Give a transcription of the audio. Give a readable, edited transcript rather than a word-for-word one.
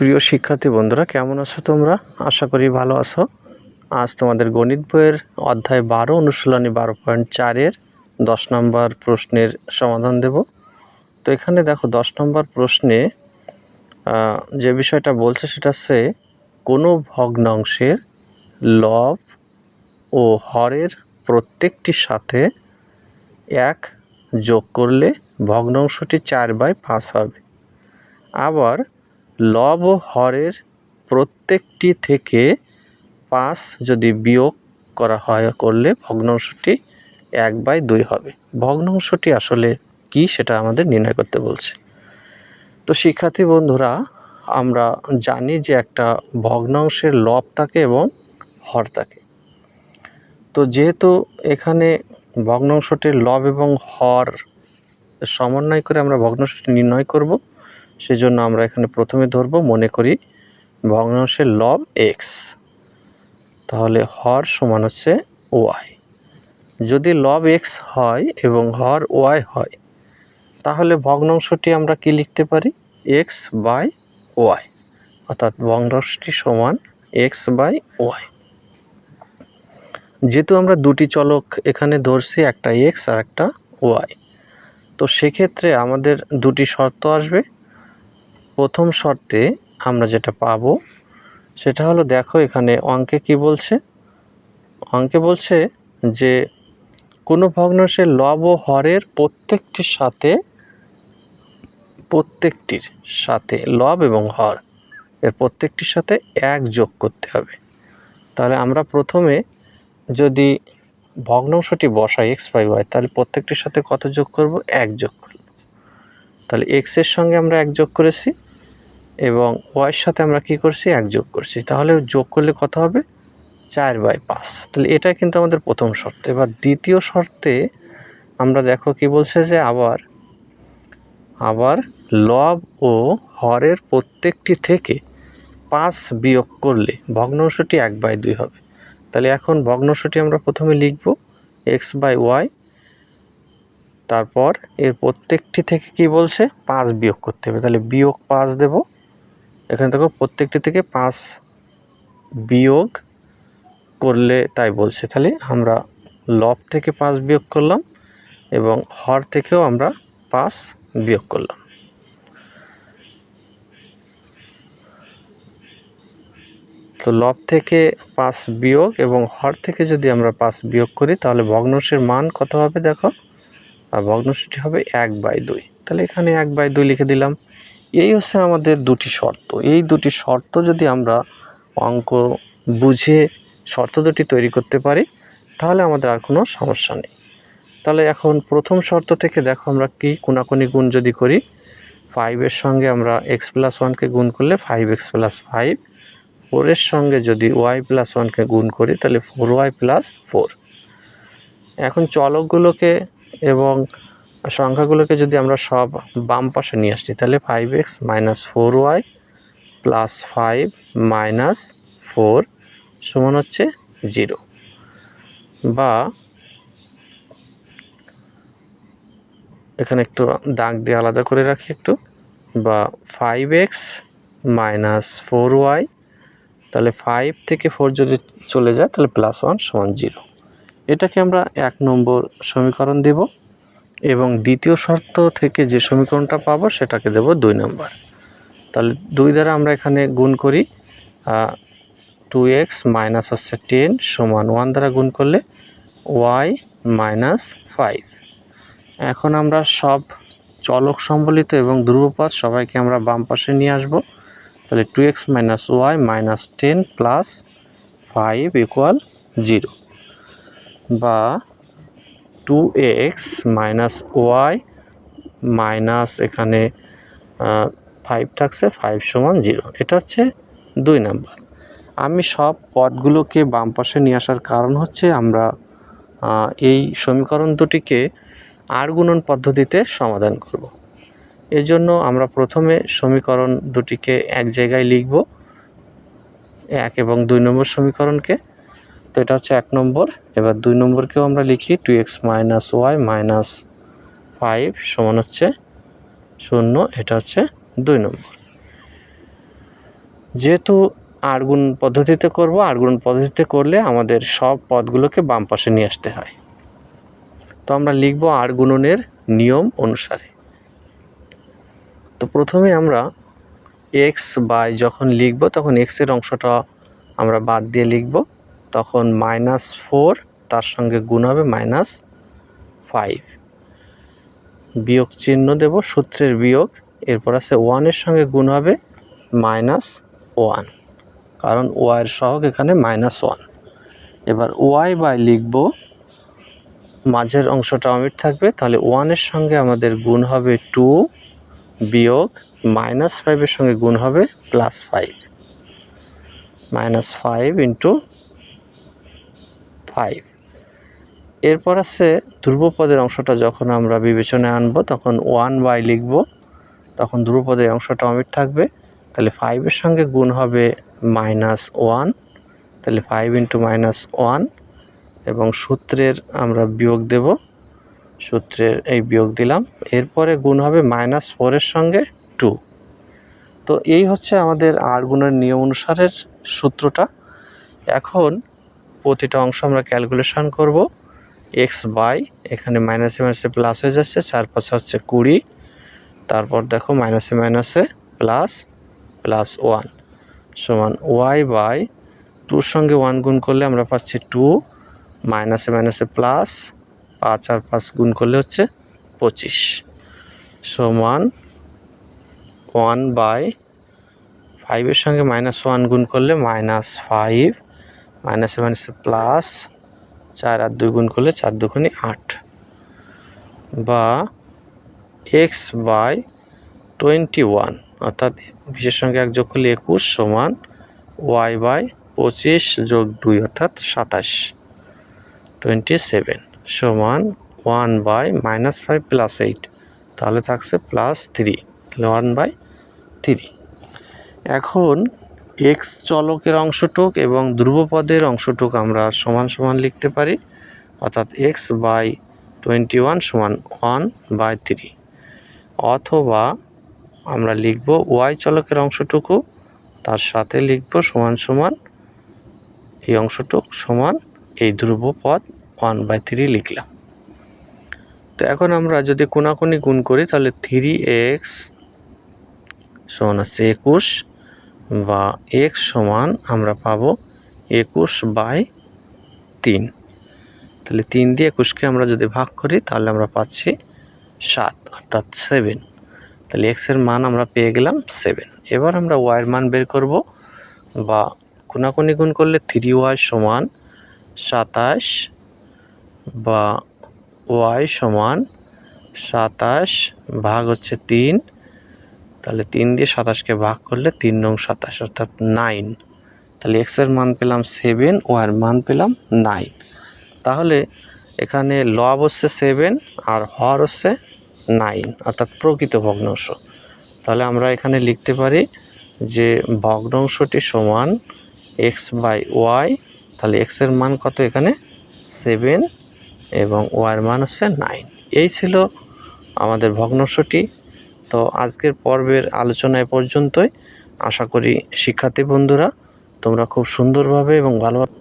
প্রিয় শিক্ষার্থী বন্ধুরা, কেমন আছো তোমরা? আশা করি ভালো আছো। আজ তোমাদের গণিত বইয়ের অধ্যায় 12 অনুশীলনী 12.4-এর 10 নম্বর প্রশ্নের সমাধান দেব। তো এখানে দেখো 10 নম্বর প্রশ্নে যে বিষয়টা বলছে সেটা হচ্ছে কোনো ভগ্নাংশের লব ও হরের প্রত্যেকটির সাথে 1 যোগ করলে ভগ্নাংশটি 4/5 হবে। আবার লব ও হরের প্রত্যেকটি থেকে 5 যদি বিয়োগ করা হয় করলে ভগ্নাংশটি 1/2 হবে। ভগ্নাংশটি আসলে কি সেটা আমাদের নির্ণয় করতে বলছে। তো শিক্ষার্থী বন্ধুরা, আমরা জানি যে একটা ভগ্নাংশের লব থাকে এবং হর থাকে। তো যেহেতু এখানে ভগ্নাংশটির লব এবং হর সমন্বয় করে আমরা ভগ্নাংশটি নির্ণয় করব, সেজন্য আমরা এখানে প্রথমে ধরব, মনে করি ভগ্নাংশের লব x, তাহলে হর সমান হচ্ছে y। যদি লব x হয় এবং হর y হয়, তাহলে ভগ্নাংশটি আমরা কি লিখতে পারি? x/y, অর্থাৎ ভগ্নাংশটি সমান x/y। যেহেতু আমরা দুটি চলক এখানে ধরছি, একটা x আর একটা y, তো সেক্ষেত্রে আমাদের দুটি শর্ত আসবে। প্রথম শর্তে আমরা যেটা পাবো সেটা হলো, দেখো এখানে অঙ্কে কি বলছে। অঙ্কে বলছে যে কোনো ভগ্নাংশের লব ও হরের প্রত্যেকটির সাথে লব এবং হর এর প্রত্যেকটির সাথে 1 যোগ করতে হবে। তাহলে আমরা প্রথমে যদি ভগ্নাংশটি বসাই x/y, তাহলে প্রত্যেকটির সাথে কত যোগ করব? 1 যোগ করব। তাহলে x এর সঙ্গে আমরা 1 যোগ করেছি এবং y এর সাথে আমরা কি করছি? 1 যোগ করছি। তাহলে যোগ করলে কত হবে? 4/5। তাহলে এটা কিন্তু আমাদের প্রথম শর্ত। এবার দ্বিতীয় শর্তে আমরা দেখো কি বলছে যে আবার লব ও হরের প্রত্যেকটি থেকে 5 বিয়োগ করলে ভগ্নাংশটি 1/2 হবে। তাহলে এখন ভগ্নাংশটি আমরা প্রথমে লিখব x/y, তারপর এর প্রত্যেকটি থেকে কি বলছে? 5 বিয়োগ করতে হবে। তাহলে বিয়োগ 5 দেব। এখানে দেখো প্রত্যেকটি থেকে 5 বিয়োগ করলে তাই বলছে। তাহলে আমরা লব থেকে 5 বিয়োগ করলাম এবং হর থেকেও আমরা 5 বিয়োগ করলাম। তো লব থেকে 5 বিয়োগ এবং হর থেকে যদি আমরা 5 বিয়োগ করি, তাহলে ভগ্নাংশের মান কত হবে? দেখো, আর ভগ্নাংশটি হবে 1/2। তাহলে এখানে 1/2 লিখে দিলাম। এই হচ্ছে আমাদের দুটি শর্ত। এই দুটি শর্ত যদি আমরা অঙ্ক বুঝে শর্ত দুটি তৈরি করতে পারি, তাহলে আমাদের আর কোনো সমস্যা নেই। তাহলে এখন প্রথম শর্ত থেকে দেখো আমরা কি কোনাকুনি গুণ যদি করি, 5 এর সঙ্গে আমরা x+1কে গুণ করলে 5x + 5, 4 এর সঙ্গে যদি y+1কে গুণ করি তাহলে 4y + 4। এখন চলকগুলোকে এবং সংখ্যাগুলোকে যদি আমরা সব বাম পাশে নিয়ে আসি, তাহলে 5x - 4y + 5 - 4 সমান হচ্ছে 0, বা এখানে একটু দাগ দিয়ে আলাদা করে রাখি একটু, বা 5x - 4y, তাহলে 5 থেকে 4 যদি চলে যায় তাহলে +1 সমান 0। এটাকে আমরা 1 নম্বর সমীকরণ দেব এবং দ্বিতীয় শর্ত থেকে যে সমীকরণটা পাবো সেটাকে দেব 2 নম্বর। তাহলে 2 দ্বারা আমরা এখানে গুণ করি, 2x - হচ্ছে 10 সমান 1 দ্বারা গুণ করলে y - 5। এখন আমরা সব চলক সম্বলিত এবং ধ্রুবপদ সবাইকে আমরা বাম পাশে নিয়ে আসব। তাহলে 2x - y - 10 + 5 = 0, বা 2x - y মাইনাস এখানে 5 থাকছে, 5 সমান 0। এটা হচ্ছে 2 নম্বর। আমি সব পদগুলোকে বাম পাশে নিয়ে আসার কারণ হচ্ছে আমরা এই সমীকরণ দুটিকে আর গুণন পদ্ধতিতে সমাধান করব। এজন্য আমরা প্রথমে সমীকরণ দুটিকে এক জায়গায় লিখব, 1 এবং 2 নম্বর সমীকরণকে। তো এটা হচ্ছে 1 নম্বর। এবার 2 নম্বরকেও আমরা লিখি 2x - y - 5 সমান হচ্ছে 0। এটা হচ্ছে 2 নম্বর। যেহেতু আড়গুণ পদ্ধতিতে করব, আড়গুণ পদ্ধতিতে করলে আমাদের সব পদগুলোকে বাম পাশে নিয়ে আসতে হয়। তো আমরা লিখব আড়গুণনের নিয়ম অনুসারে। তো প্রথমে আমরা এক্স বাই যখন লিখব তখন এক্সের অংশটা আমরা বাদ দিয়ে লিখব, তখন -4 তার সঙ্গে গুণ হবে -5, বিয়োগ চিহ্ন দেব, সূত্রের বিয়োগ, এরপর আছে 1 সঙ্গে গুণ হবে -1, কারণ ওয়াইয়ের সহগ এখানে -1। এবার ওয়াই বাই লিখব, মাঝের অংশটা অমিট থাকবে, তাহলে 1 সঙ্গে আমাদের গুণ হবে 2, বিয়োগ -5 সঙ্গে গুণ হবে +5, -5 × 5। এরপর আছে ধ্রুবপদের অংশটা যখন আমরা বিবেচনায় আনবো তখন 1 বাই লিখব, তখন ধ্রুবপদের অংশটা অমিট থাকবে, তাহলে 5 সঙ্গে গুণ হবে -1, তাহলে 5 × -1, এবং সূত্রের আমরা বিয়োগ দেব, সূত্রের এই বিয়োগ দিলাম, এরপরে গুণ হবে -4 সঙ্গে 2। তো এই হচ্ছে আমাদের আড়গুণের নিয়ম অনুসারের সূত্রটা। এখন প্রতিটা অংশ আমরা ক্যালকুলেশন করব। এক্স বাই, এখানে মাইনাসে মাইনাসে প্লাস হয়ে যাচ্ছে, 4 5 হচ্ছে 20, তারপর দেখো মাইনাসে মাইনাসে +1 সমান ওয়াই বাই 2 সঙ্গে 1 গুণ করলে আমরা পাচ্ছি 2, মাইনাসে মাইনাসে প্লাস, 5 আর 5 গুণ করলে হচ্ছে 25, সমান 1 বাই 5 সঙ্গে -1 গুণ করলে -5, মাইনাসে মাইনাসে প্লাস, 4 আর 2 গুণ করলে 4 2 8, বা x বাই 21, অর্থাৎ 20 সঙ্গে 1 যোগ করলে 21, সমান y বাই 25 যোগ 2 অর্থাৎ 27, 27, সমান 1 বাই -5 + 8, তাহলে থাকছে +3, তাহলে 1/3। এখন এক্স চলকের অংশটুক এবং ধ্রুবপদের অংশটুক আমরা সমান সমান লিখতে পারি, অর্থাৎ এক্স বাই 21 সমান 1/3, অথবা আমরা লিখব ওয়াই চলকের অংশটুকু তার সাথে লিখব সমান সমান এই অংশটুক সমান এই ধ্রুবপদ 1/3 লিখলাম। তো এখন আমরা যদি কোণাকুণি গুণ করি তাহলে 3x সমান আছে 21, বা x সমান আমরা পাবো 21/3, তাহলে 3 দিয়ে 21কে আমরা যদি ভাগ করি তাহলে আমরা পাচ্ছি 7 অর্থাৎ 7, তাহলে x এর মান আমরা পেয়ে গেলাম 7। এবার আমরা y এর মান বের করব, বা কোণাকুণি গুণ করলে 3y সমান 27, বা y সমান 27 ভাগ হচ্ছে 3, তাহলে 3 দিয়ে 27কে ভাগ করলে 3 নং 27 অর্থাৎ 9, তাহলে x এর মান পেলাম 7, y এর মান পেলাম 9। তাহলে এখানে লব হচ্ছে 7 আর হর হচ্ছে 9, অর্থাৎ প্রকৃত ভগ্নাংশ। তাহলে আমরা এখানে লিখতে পারি যে ভগ্নাংশটি সমান x বাই ওয়াই, তাহলে x এর মান কত এখানে 7 এবং y এর মান হচ্ছে 9। এই ছিল আমাদের ভগ্নাংশটি। তো আজকের পর্বের আলোচনা এ পর্যন্তই। আশা করি শিক্ষার্থী বন্ধুরা তোমরা খুব সুন্দরভাবে এবং ভালোভাবে